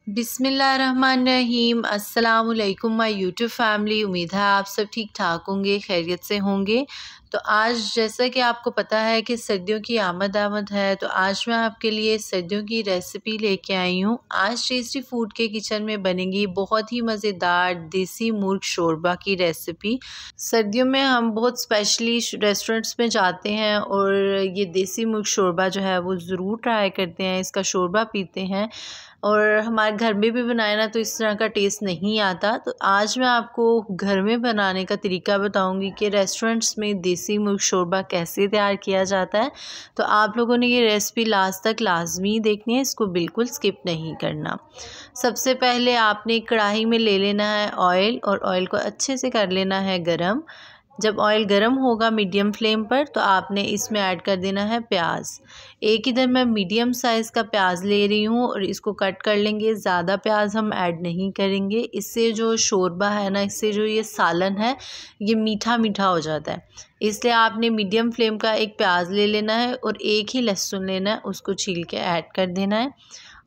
बिस्मिल्लाहिर्रहमानिर्रहीम। अस्सलाम वालेकुम माय यूट्यूब फैमिली। उम्मीद है आप सब ठीक ठाक होंगे, खैरियत से होंगे। तो आज जैसा कि आपको पता है कि सर्दियों की आमद है, तो आज मैं आपके लिए सर्दियों की रेसिपी लेके आई हूँ। आज टेस्टी फूड के किचन में बनेगी बहुत ही मज़ेदार देसी मुर्ग शोरबा की रेसिपी। सर्दियों में हम बहुत स्पेशली रेस्टोरेंट्स में जाते हैं और ये देसी मुर्ग शोरबा जो है वो ज़रूर ट्राई करते हैं, इसका शोरबा पीते हैं। और हमारे घर में भी बनाए ना तो इस तरह का टेस्ट नहीं आता। तो आज मैं आपको घर में बनाने का तरीका बताऊंगी कि रेस्टोरेंट्स में देसी मुर्ग शोरबा कैसे तैयार किया जाता है। तो आप लोगों ने ये रेसिपी लास्ट तक लाजमी देखनी है, इसको बिल्कुल स्किप नहीं करना। सबसे पहले आपने कढ़ाई में ले लेना है ऑयल, और ऑयल को अच्छे से कर लेना है गरम। जब ऑयल गरम होगा मीडियम फ्लेम पर, तो आपने इसमें ऐड कर देना है प्याज। एक इधर मैं मीडियम साइज़ का प्याज ले रही हूँ और इसको कट कर लेंगे। ज़्यादा प्याज हम ऐड नहीं करेंगे, इससे जो शोरबा है ना, इससे जो ये सालन है ये मीठा मीठा हो जाता है। इसलिए आपने मीडियम फ्लेम का एक प्याज ले लेना है और एक ही लहसुन लेना है, उसको छील के ऐड कर देना है।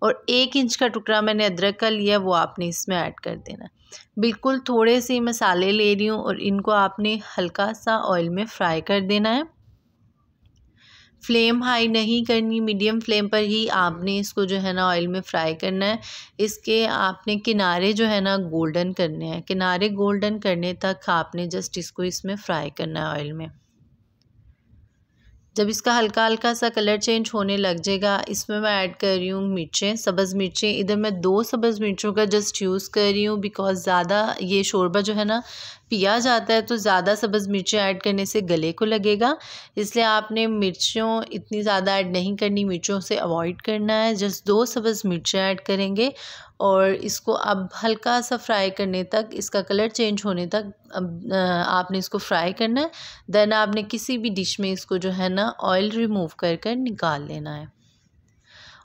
और 1 इंच का टुकड़ा मैंने अदरक का लिया, वो आपने इसमें ऐड कर देना है। बिल्कुल थोड़े से मसाले ले रही हूँ और इनको आपने हल्का सा ऑयल में फ्राई कर देना है। फ्लेम हाई नहीं करनी, मीडियम फ्लेम पर ही आपने इसको जो है ना ऑयल में फ्राई करना है। इसके आपने किनारे जो है ना गोल्डन करने हैं, किनारे गोल्डन करने तक आपने जस्ट इसको इसमें फ्राई करना है ऑयल में। जब इसका हल्का हल्का सा कलर चेंज होने लग जाएगा, इसमें मैं ऐड कर रही हूँ मिर्चें, सब्ज़ मिर्चें। इधर मैं 2 सब्ज़ मिर्चों का जस्ट यूज़ कर रही हूँ, बिकॉज़ ज़्यादा ये शोरबा जो है ना पिया जाता है तो ज़्यादा सब्ज़ मिर्चें ऐड करने से गले को लगेगा। इसलिए आपने मिर्चों इतनी ज़्यादा ऐड नहीं करनी, मिर्चों से अवॉइड करना है। जस्ट 2 सब्ज़ मिर्चें ऐड करेंगे और इसको अब हल्का सा फ्राई करने तक, इसका कलर चेंज होने तक अब आपने इसको फ्राई करना है। देन आपने किसी भी डिश में इसको जो है ना ऑयल रिमूव कर कर निकाल लेना है।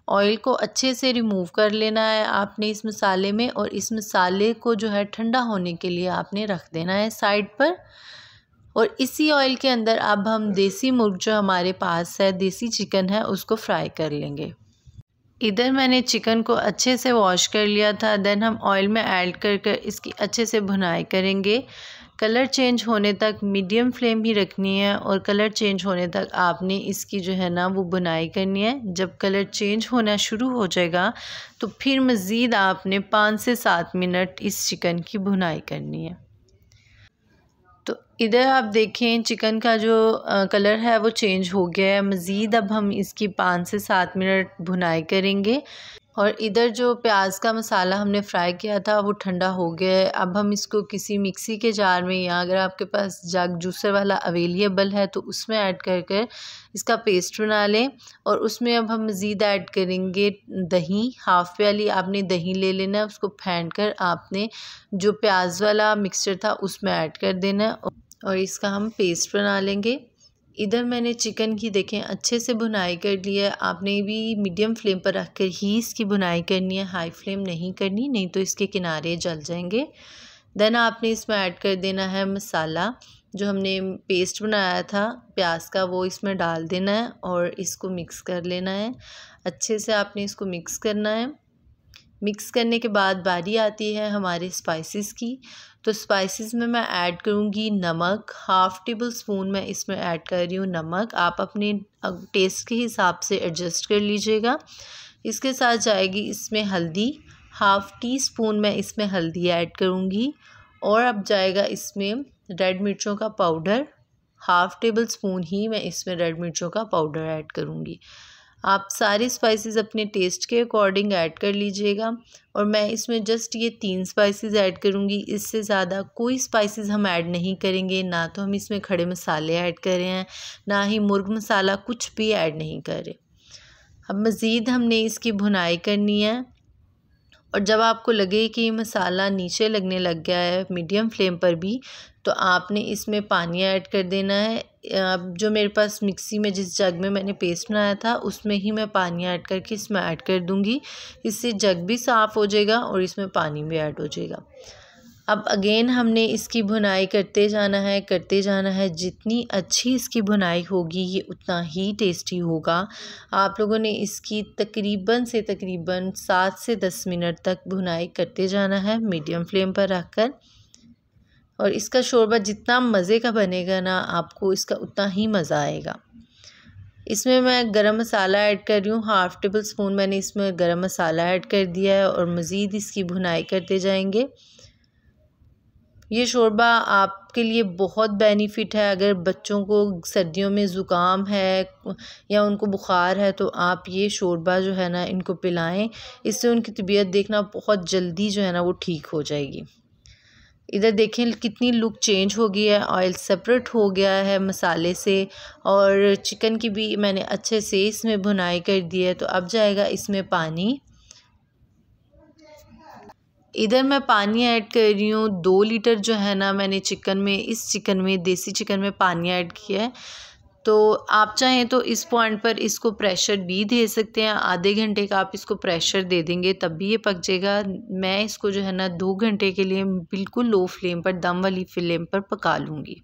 ऑयल को अच्छे से रिमूव कर लेना है आपने इस मसाले में, और इस मसाले को जो है ठंडा होने के लिए आपने रख देना है साइड पर। और इसी ऑयल के अंदर अब हम देसी मुर्ग जो हमारे पास है, देसी चिकन है, उसको फ्राई कर लेंगे। इधर मैंने चिकन को अच्छे से वॉश कर लिया था। देन हम ऑयल में ऐड कर कर इसकी अच्छे से भुनाई करेंगे। कलर चेंज होने तक मीडियम फ्लेम ही रखनी है, और कलर चेंज होने तक आपने इसकी जो है ना वो भुनाई करनी है। जब कलर चेंज होना शुरू हो जाएगा तो फिर मज़ीद आपने 5 से 7 मिनट इस चिकन की भुनाई करनी है। तो इधर आप देखें चिकन का जो कलर है वो चेंज हो गया है। मज़ीद अब हम इसकी 5 से 7 मिनट भुनाई करेंगे। और इधर जो प्याज का मसाला हमने फ्राई किया था वो ठंडा हो गया है। अब हम इसको किसी मिक्सी के जार में, या अगर आपके पास जग जूसर वाला अवेलेबल है तो उसमें ऐड कर कर इसका पेस्ट बना लें। और उसमें अब हम मज़ीद ऐड करेंगे दही। हाफ़ प्याली आपने दही ले लेना है, उसको फेंट कर आपने जो प्याज वाला मिक्सचर था उसमें ऐड कर देना है और इसका हम पेस्ट बना लेंगे। इधर मैंने चिकन की देखें अच्छे से भुनाई कर लिया है। आपने भी मीडियम फ्लेम पर रख कर ही इसकी भुनाई करनी है, हाई फ्लेम नहीं करनी, नहीं तो इसके किनारे जल जाएंगे। देन आपने इसमें ऐड कर देना है मसाला। जो हमने पेस्ट बनाया था प्याज का वो इसमें डाल देना है और इसको मिक्स कर लेना है। अच्छे से आपने इसको मिक्स करना है। मिक्स करने के बाद बारी आती है हमारे स्पाइसेस की। तो स्पाइसेस में मैं ऐड करूँगी नमक। हाफ़ टेबल स्पून मैं इसमें ऐड कर रही हूँ नमक। आप अपने टेस्ट के हिसाब से एडजस्ट कर लीजिएगा। इसके साथ जाएगी इसमें हल्दी। हाफ़ टी स्पून मैं इसमें हल्दी ऐड करूँगी। और अब जाएगा इसमें रेड मिर्चों का पाउडर। हाफ़ टेबल स्पून ही मैं इसमें रेड मिर्चों का पाउडर ऐड करूँगी। आप सारी स्पाइसेस अपने टेस्ट के अकॉर्डिंग ऐड कर लीजिएगा। और मैं इसमें जस्ट ये 3 स्पाइसेस ऐड करूँगी, इससे ज़्यादा कोई स्पाइसेस हम ऐड नहीं करेंगे। ना तो हम इसमें खड़े मसाले ऐड कर रहे हैं, ना ही मुर्ग मसाला, कुछ भी ऐड नहीं कर रहे। अब मज़ीद हमने इसकी भुनाई करनी है। और जब आपको लगे कि मसाला नीचे लगने लग गया है मीडियम फ्लेम पर भी, तो आपने इसमें पानी ऐड कर देना है। अब जो मेरे पास मिक्सी में जिस जग में मैंने पेस्ट बनाया था उसमें ही मैं पानी ऐड करके इसमें ऐड कर दूंगी। इससे जग भी साफ़ हो जाएगा और इसमें पानी भी ऐड हो जाएगा। अब अगेन हमने इसकी भुनाई करते जाना है। जितनी अच्छी इसकी भुनाई होगी ये उतना ही टेस्टी होगा। आप लोगों ने इसकी तकरीबन 7 से 10 मिनट तक भुनाई करते जाना है मीडियम फ्लेम पर रखकर। और इसका शोरबा जितना मज़े का बनेगा ना, आपको इसका उतना ही मज़ा आएगा। इसमें मैं गरम मसाला ऐड कर रही हूँ, 1/2 टेबल स्पून मैंने इसमें गरम मसाला ऐड कर दिया है और मज़ीद इसकी भुनाई करते जाएंगे। ये शोरबा आपके लिए बहुत बेनिफिट है। अगर बच्चों को सर्दियों में ज़ुकाम है या उनको बुखार है तो आप ये शोरबा जो है ना इनको पिलाएं। इससे उनकी तबीयत देखना बहुत जल्दी जो है ना वो ठीक हो जाएगी। इधर देखें कितनी लुक चेंज हो गई है, ऑयल सेपरेट हो गया है मसाले से और चिकन की भी मैंने अच्छे से इसमें भुनाई कर दी है। तो अब जाएगा इसमें पानी। इधर मैं पानी ऐड कर रही हूँ 2 लीटर जो है ना मैंने इस चिकन में देसी चिकन में पानी ऐड किया है। तो आप चाहें तो इस पॉइंट पर इसको प्रेशर भी दे सकते हैं। आधे घंटे का आप इसको प्रेशर दे देंगे तब भी ये पक जाएगा। मैं इसको जो है ना 2 घंटे के लिए बिल्कुल लो फ्लेम पर, दम वाली फ्लेम पर पका लूँगी।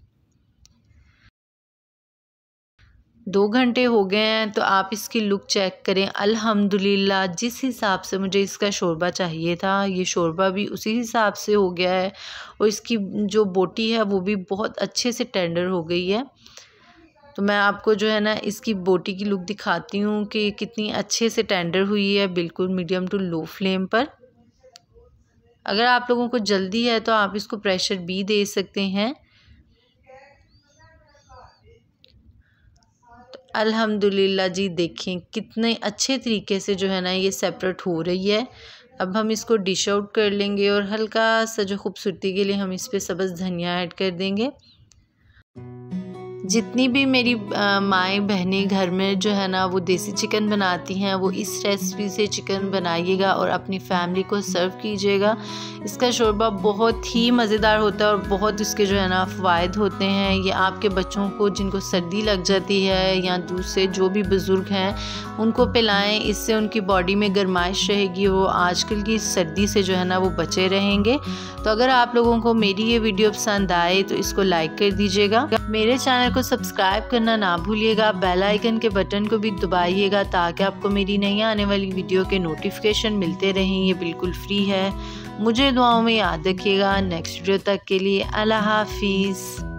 2 घंटे हो गए हैं तो आप इसकी लुक चेक करें। अल्हम्दुलिल्लाह जिस हिसाब से मुझे इसका शोरबा चाहिए था ये शोरबा भी उसी हिसाब से हो गया है और इसकी जो बोटी है वो भी बहुत अच्छे से टेंडर हो गई है। तो मैं आपको जो है ना इसकी बोटी की लुक दिखाती हूँ कि कितनी अच्छे से टेंडर हुई है, बिल्कुल मीडियम टू लो फ्लेम पर। अगर आप लोगों को जल्दी है तो आप इसको प्रेशर भी दे सकते हैं। अल्हम्दुलिल्लाह जी देखें कितने अच्छे तरीके से जो है ना ये सेपरेट हो रही है। अब हम इसको डिश आउट कर लेंगे और हल्का सा जो खूबसूरती के लिए हम इस पे सब्ज़ धनिया ऐड कर देंगे। जितनी भी मेरी माएँ बहनें घर में जो है ना वो देसी चिकन बनाती हैं वो इस रेसिपी से चिकन बनाइएगा और अपनी फैमिली को सर्व कीजिएगा। इसका शोरबा बहुत ही मज़ेदार होता है और बहुत इसके जो है ना फ़वाइद होते हैं। ये आपके बच्चों को जिनको सर्दी लग जाती है या दूसरे जो भी बुज़ुर्ग हैं उनको पिलाएं। इससे उनकी बॉडी में गर्माइश रहेगी, वो आजकल की सर्दी से जो है ना वो बचे रहेंगे। तो अगर आप लोगों को मेरी ये वीडियो पसंद आए तो इसको लाइक कर दीजिएगा। मेरे चैनल को सब्सक्राइब करना ना भूलिएगा। बेल आइकन के बटन को भी दबाइएगा ताकि आपको मेरी नई आने वाली वीडियो के नोटिफिकेशन मिलते रहें। ये बिल्कुल फ्री है। मुझे दुआओं में याद रखिएगा। नेक्स्ट वीडियो तक के लिए अल्लाह हाफिज़।